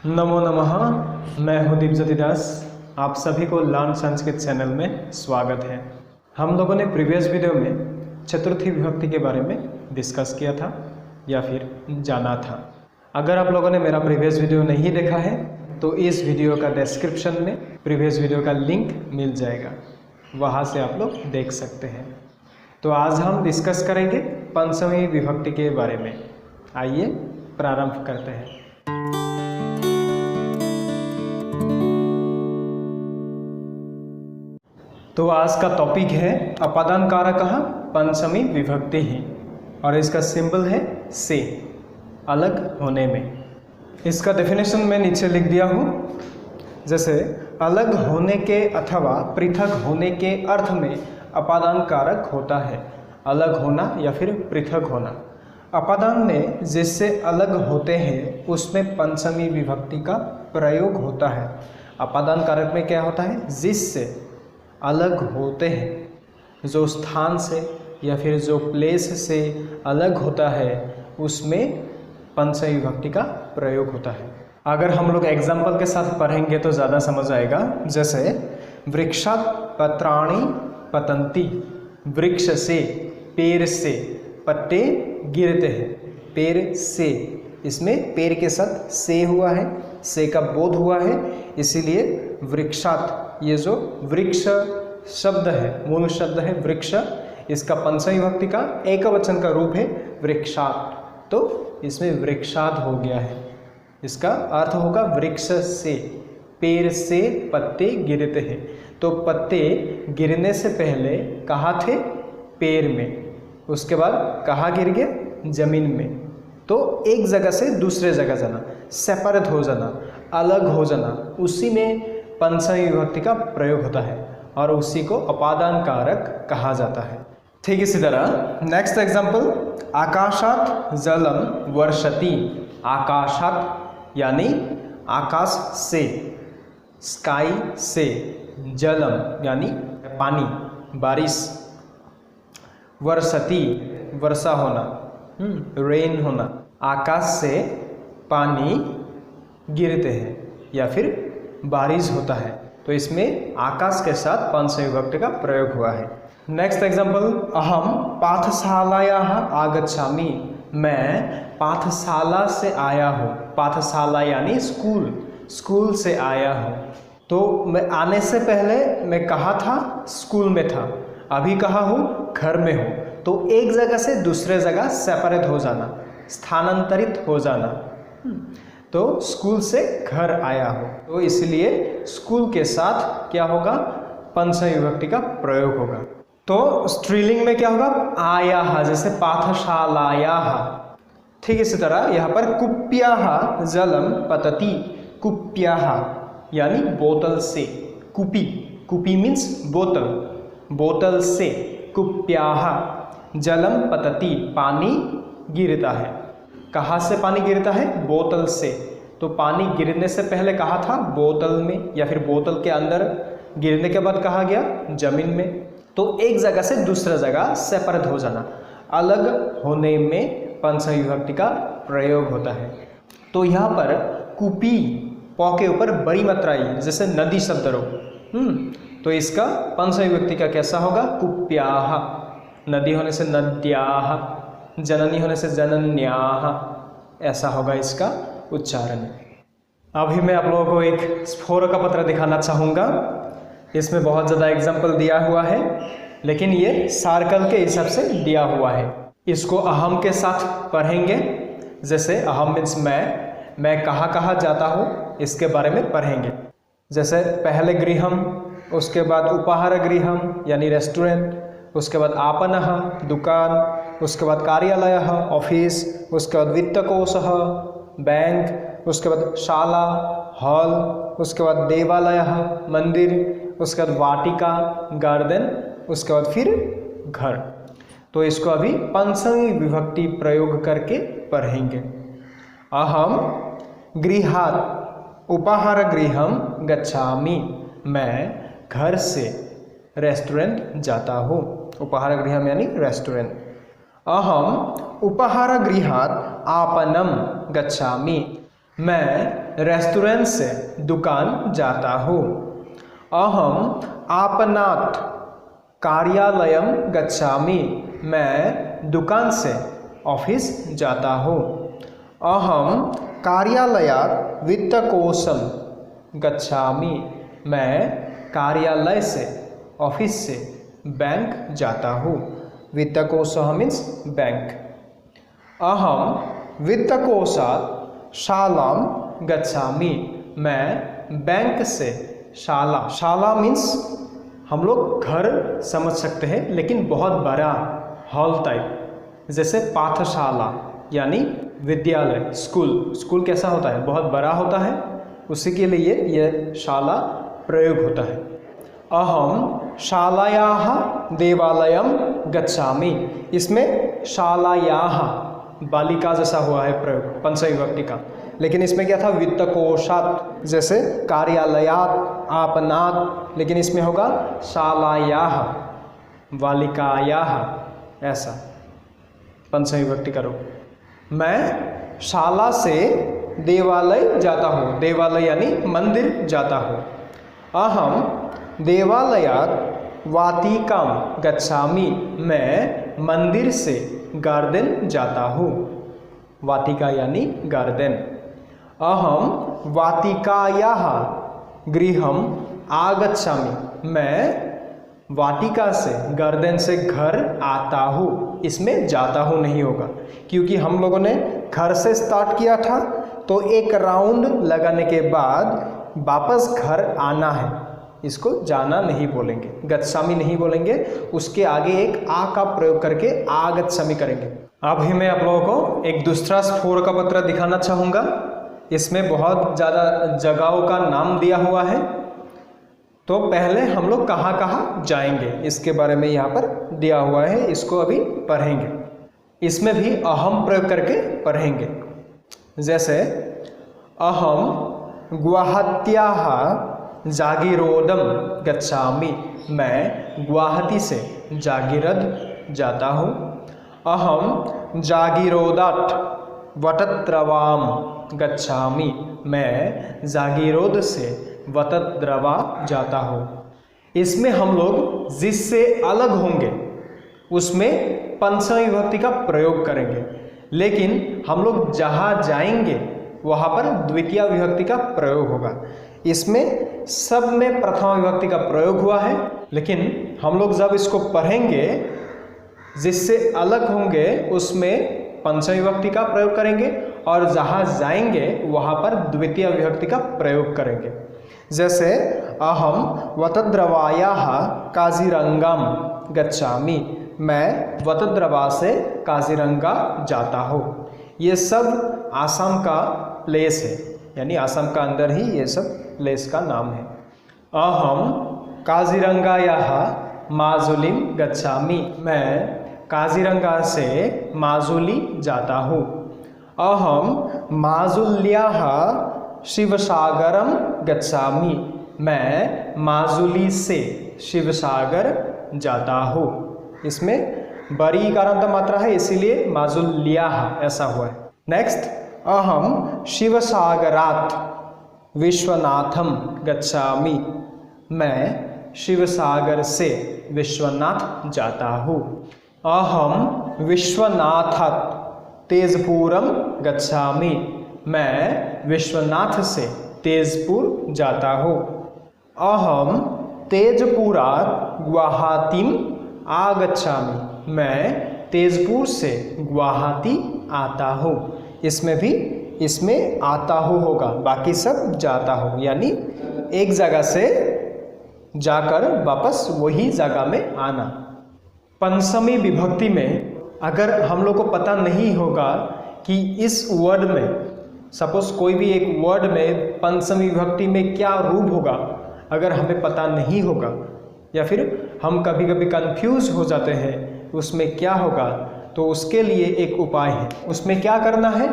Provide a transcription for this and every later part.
नमो नमः। मैं हूँ दीपज्योति दास। आप सभी को लर्न संस्कृत चैनल में स्वागत है। हम लोगों ने प्रीवियस वीडियो में चतुर्थी विभक्ति के बारे में डिस्कस किया था या फिर जाना था। अगर आप लोगों ने मेरा प्रीवियस वीडियो नहीं देखा है तो इस वीडियो का डिस्क्रिप्शन में प्रीवियस वीडियो का लिंक मिल जाएगा, वहाँ से आप लोग देख सकते हैं। तो आज हम डिस्कस करेंगे पंचमी विभक्ति के बारे में। आइए प्रारंभ करते हैं। तो आज का टॉपिक है अपादान कारकः पंचमी विभक्ति ही, और इसका सिंबल है से, अलग होने में। इसका डेफिनेशन मैं नीचे लिख दिया हूँ। जैसे अलग होने के अथवा पृथक होने के अर्थ में अपादान कारक होता है, अलग होना या फिर पृथक होना। अपादान में जिससे अलग होते हैं उसमें पंचमी विभक्ति का प्रयोग होता है। अपादान कारक में क्या होता है? जिससे अलग होते हैं, जो स्थान से या फिर जो प्लेस से अलग होता है उसमें पंचमी विभक्ति का प्रयोग होता है। अगर हम लोग एग्जाम्पल के साथ पढ़ेंगे तो ज़्यादा समझ आएगा। जैसे वृक्षात् पत्राणि पतन्ति, वृक्ष से, पेड़ से पत्ते गिरते हैं। पेड़ से, इसमें पेड़ के साथ से हुआ है, से का बोध हुआ है, इसीलिए वृक्षात्, ये जो वृक्ष शब्द है, मूल शब्द है वृक्ष, इसका पंचमी विभक्ति का एक वचन का रूप है वृक्षात्, तो इसमें वृक्षात् हो गया है। इसका अर्थ होगा वृक्ष से, पेड़ से पत्ते गिरते हैं। तो पत्ते गिरने से पहले कहाँ थे? पेड़ में, उसके बाद कहाँ गिर गए? जमीन में। तो एक जगह से दूसरे जगह जाना, सेपरेट हो जाना, अलग हो जाना, उसी में पंचमी विभक्ति का प्रयोग होता है और उसी को अपादान कारक कहा जाता है। ठीक इसी तरह नेक्स्ट एग्जाम्पल, आकाशात् जलम वर्षति। आकाशात् यानी आकाश से, स्काई से, जलम यानी पानी, बारिश, वर्षति वर्षा होना, रेन होना। आकाश से पानी गिरते हैं या फिर बारिश होता है, तो इसमें आकाश के साथ पंचमी विभक्ति का प्रयोग हुआ है। नेक्स्ट एग्जाम्पल, अहम पाठशालायाः आगच्छामि। मैं पाठशाला से आया हूँ। पाठशाला यानी स्कूल, स्कूल से आया हूँ। तो मैं आने से पहले मैं कहाँ था? स्कूल में था। अभी कहाँ हूँ? घर में हूँ। तो एक जगह से दूसरे जगह सेपरेट हो जाना, स्थानांतरित हो जाना। तो स्कूल से घर आया हो, तो इसलिए स्कूल के साथ क्या होगा? पंचमी विभक्ति का प्रयोग होगा। तो स्त्रीलिंग में क्या होगा? आयाः, जैसे पाठशालायाः। ठीक इसी तरह यहाँ पर कुप्याः जलम पतति। कुप्याः यानी बोतल से, कुपी, कुपी मीन्स बोतल, बोतल से, कुप्याः जलम पतति पानी गिरता है। कहाँ से पानी गिरता है? बोतल से। तो पानी गिरने से पहले कहाँ था? बोतल में, या फिर बोतल के अंदर, गिरने के बाद कहाँ गया? जमीन में। तो एक जगह से दूसरा जगह सेपरेट हो जाना, अलग होने में पंचमी विभक्ति का प्रयोग होता है। तो यहाँ पर कुपी, पौ के ऊपर बड़ी मात्रा आई, जैसे नदी शब्द रो, तो इसका पंचमी विभक्ति का कैसा होगा? कुप्याः। नदी होने से नद्याः, जननी होने से जनन्याः, ऐसा होगा इसका उच्चारण। अभी मैं आप लोगों को एक स्फोर का पत्र दिखाना चाहूँगा। इसमें बहुत ज़्यादा एग्जाम्पल दिया हुआ है, लेकिन ये सर्कल के हिसाब से दिया हुआ है। इसको अहम के साथ पढ़ेंगे। जैसे अहम मीन्स मैं कहाँ कहाँ जाता हूँ, इसके बारे में पढ़ेंगे। जैसे पहले गृहम, उसके बाद उपहार गृहम यानी रेस्टोरेंट, उसके बाद आपनः दुकान, उसके बाद कार्यालयः ऑफिस, उसके बाद वित्तकोशः बैंक, उसके बाद शाला हॉल, उसके बाद देवालयः मंदिर, उसके बाद वाटिका गार्डन, उसके बाद फिर घर। तो इसको अभी पंचमी विभक्ति प्रयोग करके पढ़ेंगे। अहम गृहात् उपहार गृहम गच्छामि। मैं घर से रेस्टोरेंट जाता हूँ। उपहार गृहम यानी रेस्टोरेंट। अहम उपहार गृहात् आपनम गच्छामि। मैं रेस्टोरेंट से दुकान जाता हूँ। अहम आपनात् कार्यालयम गच्छामि। मैं दुकान से ऑफिस जाता हूँ। अहम कार्यालयात् वित्तकोशम गच्छामि। मैं कार्यालय से ऑफिस से बैंक जाता हूँ। वित्तकोशः मीन्स बैंक। अहम वित्तकोशात् शालां गच्छामि। मैं बैंक से शाला मीन्स हम लोग घर समझ सकते हैं, लेकिन बहुत बड़ा हॉल टाइप, जैसे पाठशाला यानी विद्यालय, स्कूल कैसा होता है, बहुत बड़ा होता है, उसी के लिए यह शाला प्रयोग होता है। अहम शालायाः देवालयम गच्छामि। इसमें शालायाः बालिका जैसा हुआ है प्रयोग पंचमी का, लेकिन इसमें क्या था, वित्तकोशात्, जैसे कार्यालयात्, आपनात्, लेकिन इसमें होगा शालायाः, बालिकायाः, ऐसा पंचमी विभक्ति करो। मैं शाला से देवालय जाता हूँ। देवालय यानी मंदिर जाता हूँ। अहम देवालयात् वाटिकां गच्छामि। मैं मंदिर से गार्डन जाता हूँ। वाटिका यानी गार्डन। अहम वाटिकायाः गृहम आगच्छामि। मैं वाटिका से, गार्डन से घर आता हूँ। इसमें जाता हूँ नहीं होगा, क्योंकि हम लोगों ने घर से स्टार्ट किया था, तो एक राउंड लगाने के बाद वापस घर आना है, इसको जाना नहीं बोलेंगे, गच्छामि नहीं बोलेंगे, उसके आगे एक आ का प्रयोग करके आगच्छामि करेंगे। अभी मैं आप लोगों को एक दूसरा स्फोर का पत्र दिखाना चाहूँगा। इसमें बहुत ज़्यादा जगहों का नाम दिया हुआ है, तो पहले हम लोग कहाँ कहाँ जाएंगे इसके बारे में यहाँ पर दिया हुआ है, इसको अभी पढ़ेंगे। इसमें भी अहम प्रयोग करके पढ़ेंगे। जैसे अहम गुवाहाट्याः जागीरोदम गच्छामि। मैं गुवाहाटी से जागीरोद जाता हूँ। अहम जागीरोदात् वटद्रवाम गच्छामि। मैं जागीरोद से वटद्रवा जाता हूँ। इसमें हम लोग जिससे अलग होंगे उसमें पंचमी विभक्ति का प्रयोग करेंगे, लेकिन हम लोग जहाँ जाएंगे वहाँ पर द्वितीय विभक्ति का प्रयोग होगा। इसमें सब में प्रथमा विभक्ति का प्रयोग हुआ है, लेकिन हम लोग जब इसको पढ़ेंगे जिससे अलग होंगे उसमें पंचमी विभक्ति का प्रयोग करेंगे, और जहाँ जाएंगे वहाँ पर द्वितीय विभक्ति का प्रयोग करेंगे। जैसे अहम वटद्रवायाः काजीरंगाम गच्छामि। मैं वटद्रवा से काजीरंगा जाता हूँ। ये सब आसाम का प्लेस है, यानी आसाम का अंदर ही ये सब प्लेस का नाम है। अहम काजीरंगायाः माजुलीम गच्छामि। मैं काजीरंगा से माजुली जाता हूँ। अहम माजुल्याः शिवसागरम गच्छामि। मैं माजुली से शिवसागर जाता हूँ। इसमें बड़ी कारांत मात्रा है, इसीलिए माजुल्याः ऐसा हुआ है। नेक्स्ट, अहम शिवसागरात् विश्वनाथम गच्छामि। मैं शिवसागर से विश्वनाथ जाता हूँ। अहम विश्वनाथात् तेजपुरम गच्छामि। मैं विश्वनाथ से तेजपुर जाता हूँ। अहम तेजपुरात् गुवाहाटीम आगच्छामि। मैं तेजपुर से गुवाहाटी आता हूँ। इसमें भी इसमें आता हूँ होगा, बाकी सब जाता हूँ, यानी एक जगह से जाकर वापस वही जगह में आना। पंचमी विभक्ति में अगर हम लोग को पता नहीं होगा कि इस वर्ड में, सपोज कोई भी एक वर्ड में पंचमी विभक्ति में क्या रूप होगा, अगर हमें पता नहीं होगा या फिर हम कभी कभी कंफ्यूज हो जाते हैं उसमें क्या होगा, तो उसके लिए एक उपाय है। उसमें क्या करना है,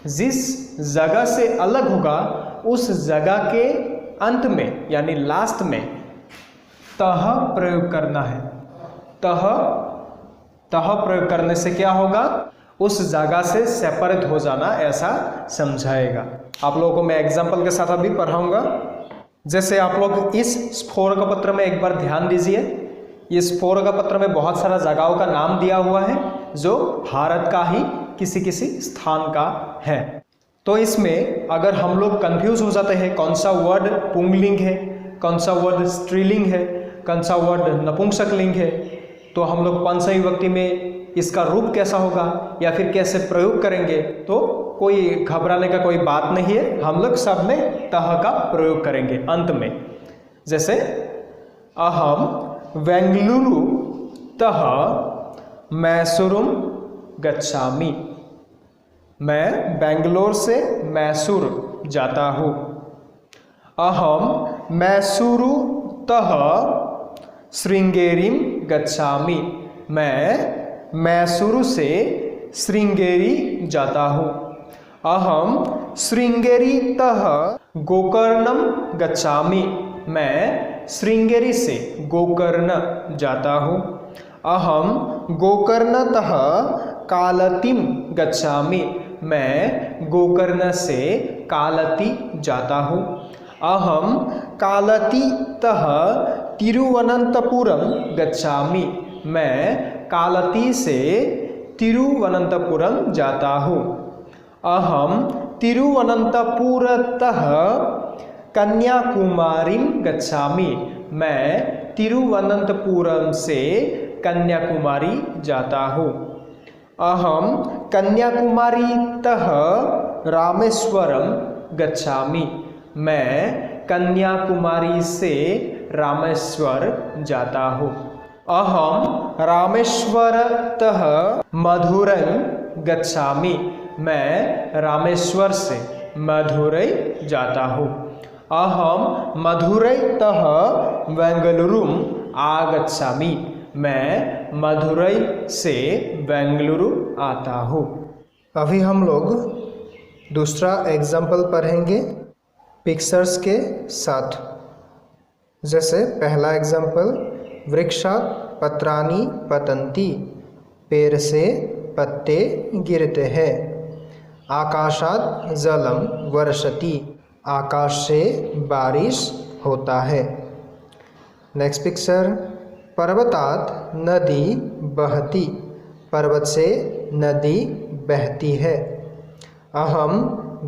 जिस जगह से अलग होगा उस जगह के अंत में यानी लास्ट में तह प्रयोग करना है। तह प्रयोग करने से क्या होगा, उस जगह से सेपरेट हो जाना, ऐसा समझाएगा। आप लोगों को मैं एग्जाम्पल के साथ अभी पढ़ाऊंगा। जैसे आप लोग इस स्फोरक पत्र में एक बार ध्यान दीजिए। इस स्फोरक पत्र में बहुत सारा जगहों का नाम दिया हुआ है जो भारत का ही किसी किसी स्थान का है। तो इसमें अगर हम लोग कंफ्यूज हो जाते हैं कौन सा वर्ड पुंगलिंग है, कौन सा वर्ड स्त्रीलिंग है, कौन सा वर्ड नपुंसक लिंग है, तो हम लोग पंचमी विभक्ति में इसका रूप कैसा होगा या फिर कैसे प्रयोग करेंगे, तो कोई घबराने का कोई बात नहीं है। हम लोग सब में तह का प्रयोग करेंगे अंत में। जैसे अहम बेंगलुरु तह मैसूरुम गच्छामि, मैं बेंगलोर से मैसूर जाता हूँ। अहम मैसूरु तह श्रृंगेरीम गच्छामि, मैं मैसूर से श्रृंगेरी जाता हूँ। अहम श्रृंगेरी तह गोकर्णम गच्छामि, मैं श्रृंगेरी से गोकर्ण जाता हूँ। अहम गोकर्णतः कालतीम गच्छामि, मैं गोकर्ण से कालती जाता हूँ। अहम कालतीतः तिरुवनंतपुरम गच्छामि, मैं कालती से तिरुवनंतपुरम जाता हूँ। अहम तिरुवनंतपुरतः कन्याकुमारीम गच्छामि, मैं तिरुवनंतपुरम से कन्याकुमारी जाता हूँ। अहम कन्याकुमारीतः रामेश्वरम गच्छामि, मैं कन्याकुमारी से रामेश्वर जाता हूँ। अहम रामेश्वरतः मधुरै गच्छामि, मैं रामेश्वर से मधुरै जाता हूँ। अहम मधुरैतः बेंगलुरुम आगच्छामि, मैं मधुरै से बेंगलुरु आता हूँ। अभी हम लोग दूसरा एग्जाम्पल पढ़ेंगे पिक्चर्स के साथ। जैसे पहला एग्जाम्पल, वृक्षात् पत्राणि पतन्ति, पेड़ से पत्ते गिरते हैं। आकाशात् जलम वर्षति, आकाश से बारिश होता है। नेक्स्ट पिक्चर, पर्वतात् नदी बहती, पर्वत से नदी बहती है। अहम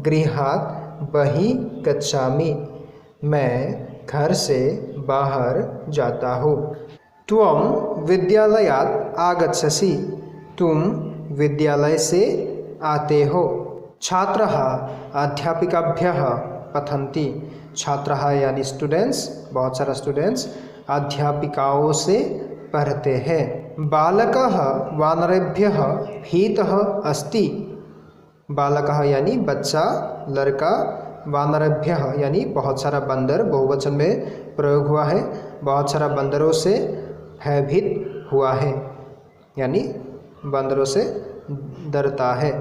गृहात् बहिः गच्छामि, मैं घर से बाहर जाता हूँ। त्वं विद्यालयात् आगच्छसि, तुम विद्यालय से आते हो। छात्रः अध्यापिकाभ्यः पठन्ति, छात्रः यानी स्टूडेंट्स, बहुत सारा स्टूडेंट्स अध्यापिकाओं से पढ़ते हैं। बालकः वानरेभ्यः भीतः अस्ति, बालकः यानी बच्चा, लड़का, वानरेभ्यः यानी बहुत सारा बंदर, बहुवचन में प्रयोग हुआ है, बहुत सारा बंदरों से भयभीत हुआ है, यानी बंदरों से डरता है।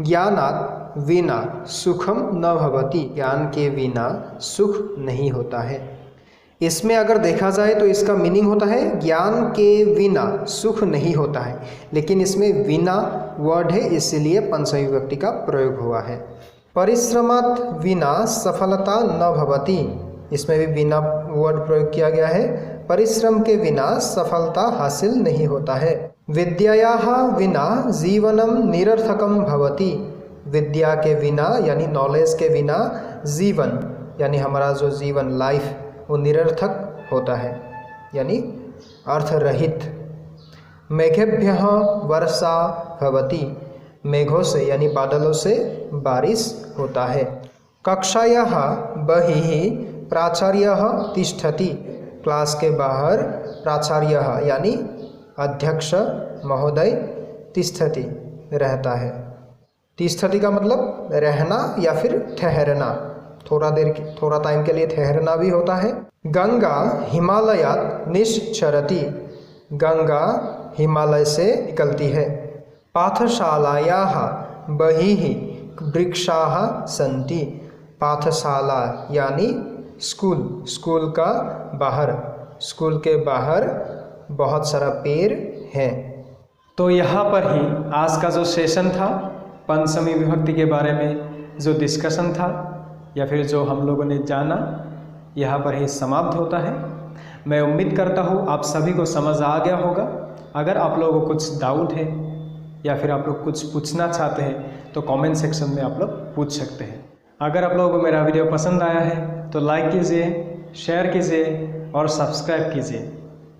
ज्ञानात् विना सुखम न भवति, ज्ञान के बिना सुख नहीं होता है। इसमें अगर देखा जाए तो इसका मीनिंग होता है ज्ञान के बिना सुख नहीं होता है, लेकिन इसमें बिना वर्ड है इसलिए पंचमी विभक्ति का प्रयोग हुआ है। परिश्रमात् विना सफलता न भवति, इसमें भी बिना वर्ड प्रयोग किया गया है। परिश्रम के बिना सफलता हासिल नहीं होता है। विद्यायाः विना जीवनम निरर्थकम भवति, विद्या के बिना यानी नॉलेज के बिना जीवन यानी हमारा जो जीवन लाइफ वो निरर्थक होता है, यानी अर्थरहित। मेघेभ्यः वर्षा भवति, मेघों से यानी बादलों से बारिश होता है। कक्षायाः बहिः प्राचार्यः तिष्ठति, क्लास के बाहर प्राचार्यः यानी अध्यक्ष महोदय तिष्ठति रहता है। तिष्ठति का मतलब रहना या फिर ठहरना, थोड़ा टाइम के लिए ठहरना भी होता है। गंगा हिमालयात् निश्चरति, गंगा हिमालय से निकलती है। पाठशालायाः बहिः वृक्षाः सन्ति, पाठशाला यानी स्कूल, स्कूल का बाहर, स्कूल के बाहर बहुत सारा पेड़ है। तो यहाँ पर ही आज का जो सेशन था पंचमी विभक्ति के बारे में जो डिस्कशन था या फिर जो हम लोगों ने जाना, यहाँ पर ही समाप्त होता है। मैं उम्मीद करता हूँ आप सभी को समझ आ गया होगा। अगर आप लोगों को कुछ डाउट है या फिर आप लोग कुछ पूछना चाहते हैं तो कमेंट सेक्शन में आप लोग पूछ सकते हैं। अगर आप लोगों को मेरा वीडियो पसंद आया है तो लाइक कीजिए, शेयर कीजिए और सब्सक्राइब कीजिए।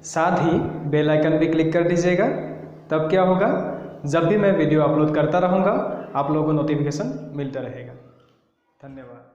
साथ ही बेल आइकन भी क्लिक कर दीजिएगा। तब क्या होगा, जब भी मैं वीडियो अपलोड करता रहूँगा आप लोगों को नोटिफिकेशन मिलता रहेगा। धन्यवाद।